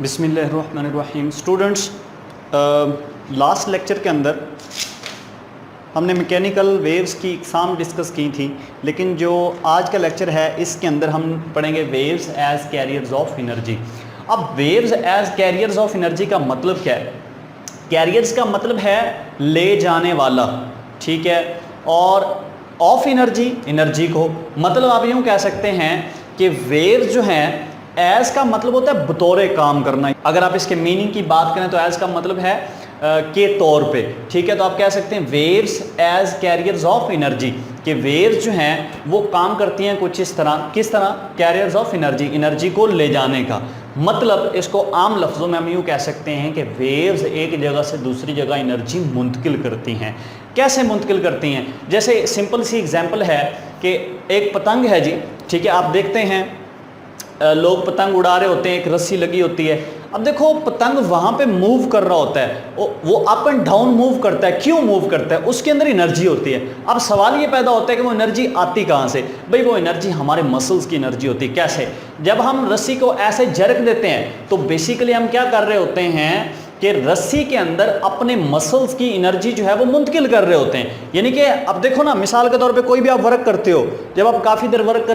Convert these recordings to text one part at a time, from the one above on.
बिस्मिल्लाहिर्रहमानिर्रहीम। Students, last lecture के अंदर हमने मैकेनिकल वेव्स की इकसाम डिस्कस की थी, लेकिन जो आज का लेक्चर है इसके अंदर हम पढ़ेंगे waves as carriers of energy. अब waves as carriers of energy का मतलब क्या है? कैरियर्स का मतलब है ले जाने वाला, ठीक है, और ऑफ एनर्जी, एनर्जी को मतलब आप यूँ कह सकते हैं कि वेव्स जो हैं, एज का मतलब होता है बतौर काम करना। अगर आप इसके मीनिंग की बात करें तो एज का मतलब है के तौर पे, ठीक है। तो आप कह सकते हैं waves as carriers of energy, कि वेव्स जो हैं वो काम करती हैं कुछ इस तरह। किस तरह? कैरियर्स ऑफ एनर्जी, एनर्जी को ले जाने का मतलब। इसको आम लफ्ज़ों में हम यूँ कह सकते हैं कि वेव्स एक जगह से दूसरी जगह एनर्जी मुंतकिल करती हैं। कैसे मुंतकिल करती हैं? जैसे सिंपल सी एग्जांपल है कि एक पतंग है जी, ठीक है। आप देखते हैं लोग पतंग उड़ा रहे होते हैं, एक रस्सी लगी होती है। अब देखो भाई वहाँ पे मूव कर रहा होता है, वो अप एंड डाउन मूव करता है। क्यों मूव करता है? उसके अंदर एनर्जी होती है। अब सवाल ये पैदा होता है कि वो एनर्जी आती कहाँ से? भाई वो एनर्जी हमारे मसल्स की एनर्जी होती है। कैसे? जब हम रस्सी को ऐसे झरक देते हैं तो बेसिकली हम क्या कर रहे होते हैं कि रस्सी के अंदर अपने मसल्स की एनर्जी जो है वो मुंतकिल कर रहे होते हैं। यानी कि अब देखो ना, मिसाल के तौर पे कोई भी आप वर्क करते हो, जब आप काफ़ी देर वर्क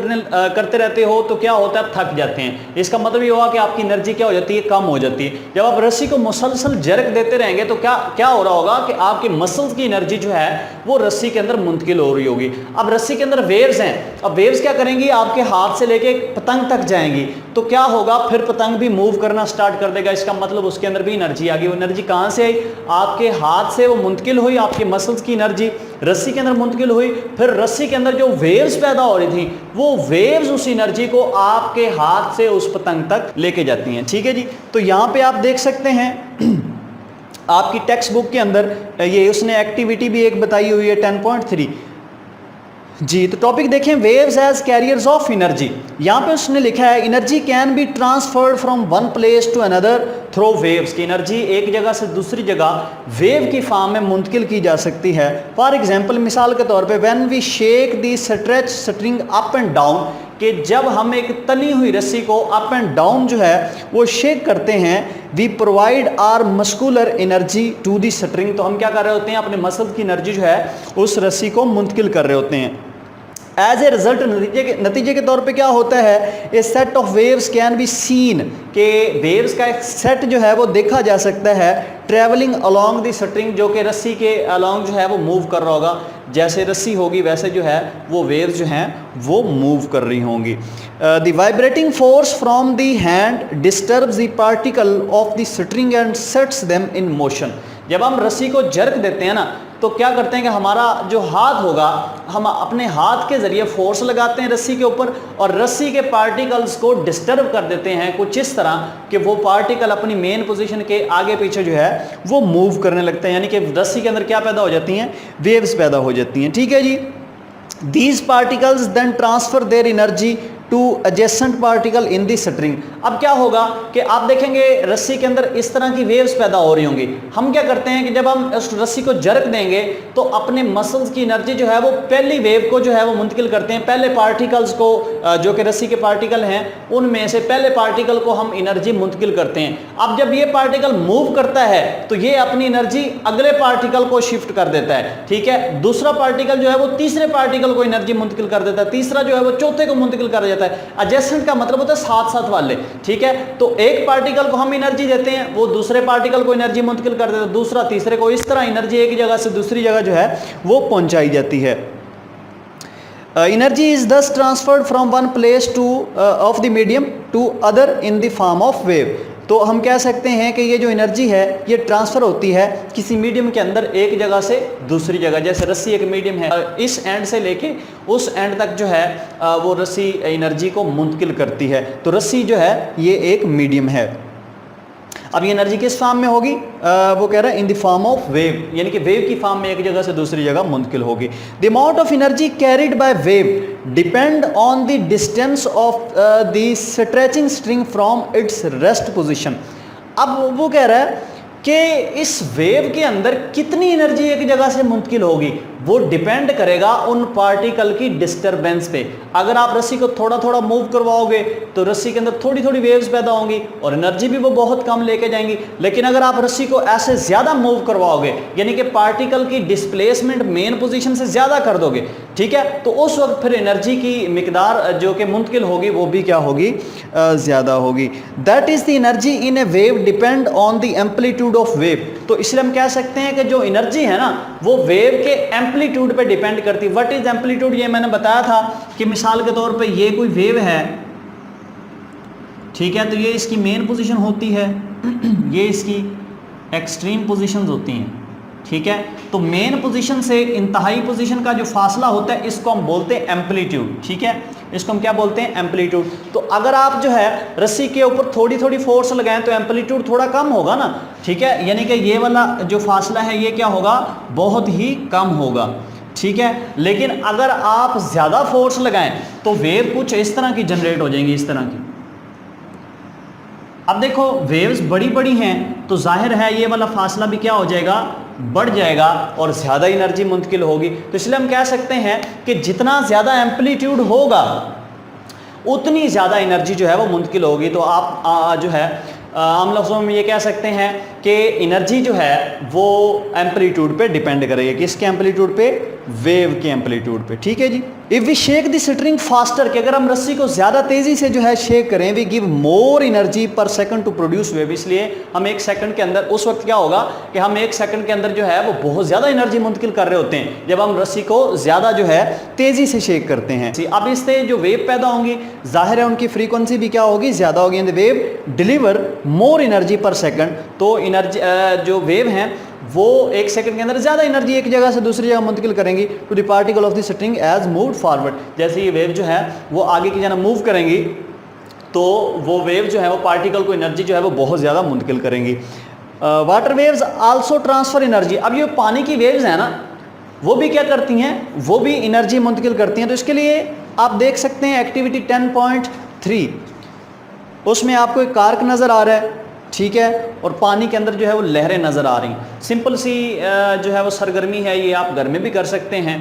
करते रहते हो तो क्या होता है? आप थक जाते हैं। इसका मतलब ये हुआ कि आपकी एनर्जी क्या हो जाती है? कम हो जाती है। जब आप रस्सी को मुसलसल झरक देते रहेंगे तो क्या हो रहा होगा कि आपके मसल्स की एनर्जी जो है वो रस्सी के अंदर मुंतकिल हो रही होगी। अब रस्सी के अंदर वेव्स हैं, अब वेव्स क्या करेंगी? आपके हाथ से लेके पतंग तक जाएंगी, तो क्या होगा? फिर पतंग भी मूव करना स्टार्ट कर देगा। इसका मतलब उसके अंदर भी एनर्जी आ गई। वो एनर्जी कहाँ से आई? आपके हाथ से वो मुंतकिल हुई, आपके मसल्स की एनर्जी रस्सी के अंदर मुंतकिल हुई। फिर रस्सी के अंदर जो वेव्स पैदा हो रही थी, वो वेव्स उस एनर्जी को आपके हाथ से उस पतंग तक लेके जाती हैं, ठीक है जी। तो यहाँ पे आप देख सकते हैं आपकी टेक्स्ट बुक के अंदर ये उसने एक्टिविटी भी एक बताई हुई है 10.3 जी। तो टॉपिक देखें, waves as carriers of energy. यहाँ पे उसने लिखा है energy can be transferred from one place to another through waves, की एनर्जी एक जगह से दूसरी जगह वेव की फॉर्म में मुंतकिल की जा सकती है। फॉर एग्जांपल, मिसाल के तौर पे, when we shake the stretch string up and down, कि जब हम एक तनी हुई रस्सी को अप एंड डाउन जो है वो शेक करते हैं, we provide our muscular energy to the string. तो हम क्या कर रहे होते हैं? अपने मसल की एनर्जी जो है उस रस्सी को मुंतकिल कर रहे होते हैं। एज ए रिजल्ट, नतीजे के तौर पे क्या होता है? A set of waves can be seen, के वेव्स का एक सेट जो है वो देखा जा सकता है ट्रेवलिंग अलोंग द स्ट्रिंग, जो कि रस्सी के अलोंग जो है वो मूव कर रहा होगा। जैसे रस्सी होगी वैसे जो है वो वेव्स जो हैं वो मूव कर रही होंगी। The vibrating force from the hand disturbs the particle of the string and sets them in motion. जब हम रस्सी को झरक देते हैं ना, तो क्या करते हैं कि हमारा जो हाथ होगा, हम अपने हाथ के ज़रिए फोर्स लगाते हैं रस्सी के ऊपर और रस्सी के पार्टिकल्स को डिस्टर्ब कर देते हैं कुछ इस तरह कि वो पार्टिकल अपनी मेन पोजीशन के आगे पीछे जो है वो मूव करने लगते हैं। यानी कि रस्सी के अंदर क्या पैदा हो जाती हैं? वेव्स पैदा हो जाती हैं, ठीक है जी। These particles then transfer their energy to adjacent particle in the string। अब क्या होगा कि आप देखेंगे रस्सी के अंदर इस तरह की वेव्स पैदा हो रही होंगी। हम क्या करते हैं कि जब हम उस रस्सी को झरक देंगे तो अपने मसल्स की एनर्जी जो है वो पहली वेव को जो है वो मुंतकिल करते हैं। पहले पार्टिकल्स को, जो कि रस्सी के पार्टिकल हैं, उनमें से पहले पार्टिकल को हम एनर्जी मुंतकिल करते हैं। अब जब ये पार्टिकल मूव करता है तो ये अपनी एनर्जी अगले पार्टिकल को शिफ्ट कर देता है, ठीक है। दूसरा पार्टिकल जो है वो तीसरे पार्टिकल को एनर्जी मुंतकिल कर देता है, तीसरा जो है वो चौथे को मुंतकिल कर देता है। एडजेसेंट का मतलब होता है साथ साथ वाले, ठीक है। तो एक पार्टिकल को हम एनर्जी देते हैं, वो दूसरे पार्टिकल को एनर्जी मुंतकिल कर देता है, दूसरा तीसरे को। इस तरह एनर्जी एक जगह से दूसरी जगह जो है वो पहुंचाई जाती है। Energy is thus transferred from one place to of the medium to other in the form of wave. तो हम कह सकते हैं कि ये जो एनर्जी है ये ट्रांसफ़र होती है किसी मीडियम के अंदर एक जगह से दूसरी जगह। जैसे रस्सी एक मीडियम है, इस एंड से लेके उस एंड तक जो है वो रस्सी एनर्जी को मुंतकिल करती है। तो रस्सी जो है ये एक मीडियम है। अब ये एनर्जी किस फॉर्म में होगी? वो कह रहा है इन द फॉर्म ऑफ वेव, यानी कि वेव की फॉर्म में एक जगह से दूसरी जगह मुंतकिल होगी। The amount of energy carried by wave depend on the distance of the stretching string from its rest position. अब वो कह रहा है कि इस वेव के अंदर कितनी एनर्जी एक जगह से मुंतकिल होगी, वो डिपेंड करेगा उन पार्टिकल की डिस्टरबेंस पे। अगर आप रस्सी को थोड़ा थोड़ा मूव करवाओगे तो रस्सी के अंदर थोड़ी थोड़ी वेव्स पैदा होंगी और एनर्जी भी वो बहुत कम लेके जाएंगी। लेकिन अगर आप रस्सी को ऐसे ज़्यादा मूव करवाओगे, यानी कि पार्टिकल की डिस्प्लेसमेंट मेन पोजीशन से ज़्यादा कर दोगे, ठीक है, तो उस वक्त फिर एनर्जी की मिकदार जो कि मुंतकिल होगी वो भी क्या होगी, ज़्यादा होगी। That is the energy in A wave depend on the amplitude of wave. तो इसलिए हम कह सकते हैं कि जो एनर्जी है ना वो वेव के एम्पलीट्यूड पे डिपेंड करती है। व्हाट इज एम्पलीट्यूड, ये मैंने बताया था कि मिसाल के तौर पे ये कोई वेव है, ठीक है, तो ये इसकी मेन पोजीशन होती है, ये इसकी एक्सट्रीम पोजीशंस होती हैं, ठीक है। तो मेन पोजीशन से इंतहाई पोजीशन का जो फासला होता है इसको हम बोलते हैं एम्पलीट्यूड, ठीक है, इसको हम क्या बोलते हैं, एम्पलीट्यूड। तो अगर आप जो है रस्सी के ऊपर थोड़ी थोड़ी फोर्स लगाएं तो एम्पलीट्यूड थोड़ा कम होगा ना, ठीक है, यानी कि ये वाला जो फासला है ये क्या होगा, बहुत ही कम होगा, ठीक है। लेकिन अगर आप ज़्यादा फोर्स लगाएं तो वेव कुछ इस तरह की जनरेट हो जाएंगी, इस तरह की। अब देखो वेव्स बड़ी बड़ी हैं तो जाहिर है ये वाला फासला भी क्या हो जाएगा, बढ़ जाएगा और ज़्यादा एनर्जी मुंतकिल होगी। तो इसलिए हम कह सकते हैं कि जितना ज़्यादा एम्पलीट्यूड होगा उतनी ज़्यादा एनर्जी जो है वो मुंतकिल होगी। तो आप जो है आम लफ्ज़ों में ये कह सकते हैं कि एनर्जी जो है वो एम्पलीट्यूड पे डिपेंड करेगी, किसके एम्पलीट्यूड पे, वेव के एम्पलीट्यूड पे, ठीक है जी। If we shake the string faster, कि अगर हम रस्सी को ज़्यादा तेज़ी से जो है शेक करें, वी गिव मोर एनर्जी पर सेकंड टू प्रोड्यूस वेव। इसलिए हम एक सेकंड के अंदर, उस वक्त क्या होगा कि हम एक सेकंड के अंदर जो है वो बहुत ज़्यादा एनर्जी मुंतकिल कर रहे होते हैं जब हम रस्सी को ज़्यादा जो है तेज़ी से शेक करते हैं। अब इससे जो वेव पैदा होंगी जाहिर है उनकी फ्रीक्वेंसी भी क्या होगी, ज़्यादा होगी। And the wave deliver more energy पर सेकंड। तो एनर्जी जो वेव हैं वो एक सेकंड के अंदर ज़्यादा एनर्जी एक जगह से दूसरी जगह मुंतकिल करेंगी to the particle of the string as moved forward. जैसे ये वेव जो है वो आगे की जाना मूव करेंगी तो वो वेव जो है वो पार्टिकल को एनर्जी जो है वो बहुत ज़्यादा मुंतकिल करेंगी। Water waves also transfer energy. अब ये पानी की वेव्स हैं ना वो भी क्या करती हैं, वो भी एनर्जी मुंतकिल करती हैं। तो इसके लिए आप देख सकते हैं एक्टिविटी 10.3, उसमें आपको एक कार्क नज़र आ रहा है, ठीक है, और पानी के अंदर जो है वो लहरें नज़र आ रही हैं। सिंपल सी जो है वो सरगर्मी है, ये आप घर में भी कर सकते हैं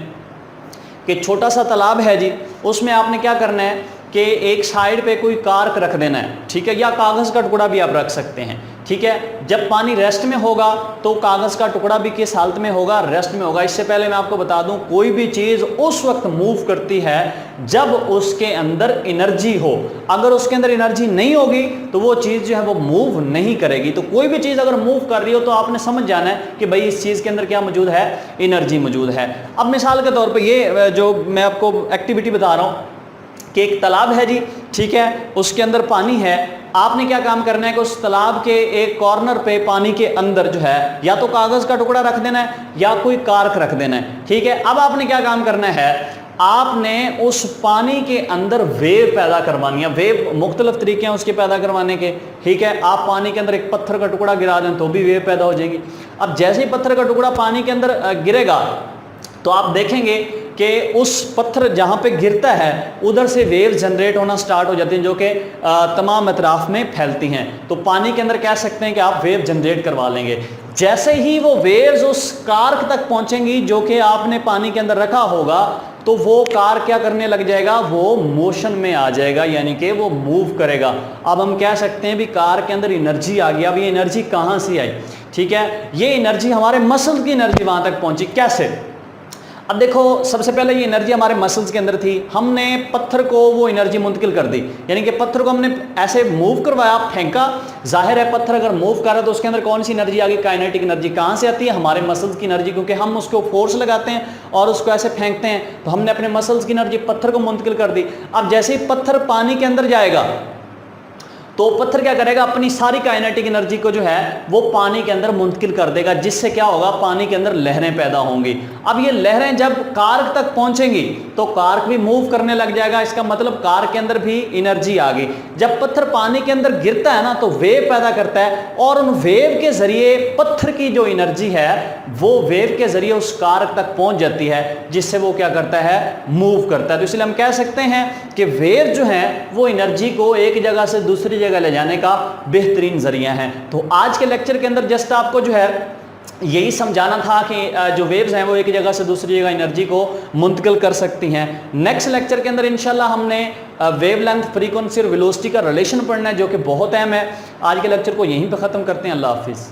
कि छोटा सा तालाब है जी, उसमें आपने क्या करना है कि एक साइड पे कोई कार्क रख देना है, ठीक है, या कागज़ का टुकड़ा भी आप रख सकते हैं, ठीक है। जब पानी रेस्ट में होगा तो कागज़ का टुकड़ा भी किस हालत में होगा, रेस्ट में होगा। इससे पहले मैं आपको बता दूं कोई भी चीज़ उस वक्त मूव करती है जब उसके अंदर एनर्जी हो। अगर उसके अंदर एनर्जी नहीं होगी तो वो चीज़ जो है वो मूव नहीं करेगी। तो कोई भी चीज़ अगर मूव कर रही हो तो आपने समझ जाना है कि भाई इस चीज़ के अंदर क्या मौजूद है, एनर्जी मौजूद है। अब मिसाल के तौर पर ये जो मैं आपको एक्टिविटी बता रहा हूँ कि एक तालाब है जी, ठीक है, उसके अंदर पानी है। आपने क्या काम करना है कि उस तालाब के एक कॉर्नर पे पानी के अंदर जो है या तो कागज़ का टुकड़ा रख देना है या कोई कार्क रख देना है, ठीक है। अब आपने क्या काम करना है, आपने उस पानी के अंदर वेव पैदा करवानी है। वेव मुख्तलिफ तरीके हैं उसके पैदा करवाने के, ठीक है। आप पानी के अंदर एक पत्थर का टुकड़ा गिरा दें तो भी वेव पैदा हो जाएगी। अब जैसे ही पत्थर का टुकड़ा पानी के अंदर गिरेगा तो आप देखेंगे कि उस पत्थर जहाँ पे गिरता है उधर से वेव जनरेट होना स्टार्ट हो जाती हैं जो कि तमाम अतराफ में फैलती हैं। तो पानी के अंदर कह सकते हैं कि आप वेव जनरेट करवा लेंगे। जैसे ही वो वेव्स उस कार्क तक पहुँचेंगी जो कि आपने पानी के अंदर रखा होगा तो वो कार क्या करने लग जाएगा, वो मोशन में आ जाएगा, यानी कि वो मूव करेगा। अब हम कह सकते हैं भी कार के अंदर एनर्जी आ गई। अब ये एनर्जी कहाँ से आई, ठीक है, ये एनर्जी हमारे मसल की एनर्जी वहाँ तक पहुँची। कैसे? अब देखो सबसे पहले ये एनर्जी हमारे मसल्स के अंदर थी, हमने पत्थर को वो एनर्जी मुंतकिल कर दी, यानी कि पत्थर को हमने ऐसे मूव करवाया, फेंका। जाहिर है पत्थर अगर मूव कर रहा है तो उसके अंदर कौन सी एनर्जी आ गई, काइनेटिक एनर्जी। कहाँ से आती है, हमारे मसल्स की एनर्जी, क्योंकि हम उसको फोर्स लगाते हैं और उसको ऐसे फेंकते हैं। तो हमने अपने मसल्स की एनर्जी पत्थर को मुंतकिल कर दी। अब जैसे ही पत्थर पानी के अंदर जाएगा तो पत्थर क्या करेगा, अपनी सारी काइनेटिक एनर्जी को जो है वो पानी के अंदर मुंतकिल कर देगा, जिससे क्या होगा, पानी के अंदर लहरें पैदा होंगी। अब ये लहरें जब कार्क तक पहुंचेंगी तो कार्क भी मूव करने लग जाएगा। इसका मतलब कार्क के अंदर भी एनर्जी आ गई। जब पत्थर पानी के अंदर गिरता है ना तो वेव पैदा करता है और उन वेव के जरिए पत्थर की जो एनर्जी है वो वेव के जरिए उस कार्क तक पहुंच जाती है, जिससे वो क्या करता है, मूव करता है। तो इसलिए हम कह सकते हैं कि वेव जो है वो एनर्जी को एक जगह से दूसरी जगह ले जाने का बेहतरीन जरिया है। तो आज के लेक्चर के अंदर जस्ट आपको जो है यही समझाना था कि जो वेव्स हैं वो एक जगह से दूसरी जगह एनर्जी को मुंतकिल कर सकती हैं। नेक्स्ट लेक्चर के अंदर इंशाल्लाह हमने वेवलेंथ, फ्रीक्वेंसी और वेलोसिटी का रिलेशन पढ़ना है, जो कि बहुत अहम है। आज के लेक्चर को यहीं पे ख़त्म करते हैं। अल्लाह हाफिज़।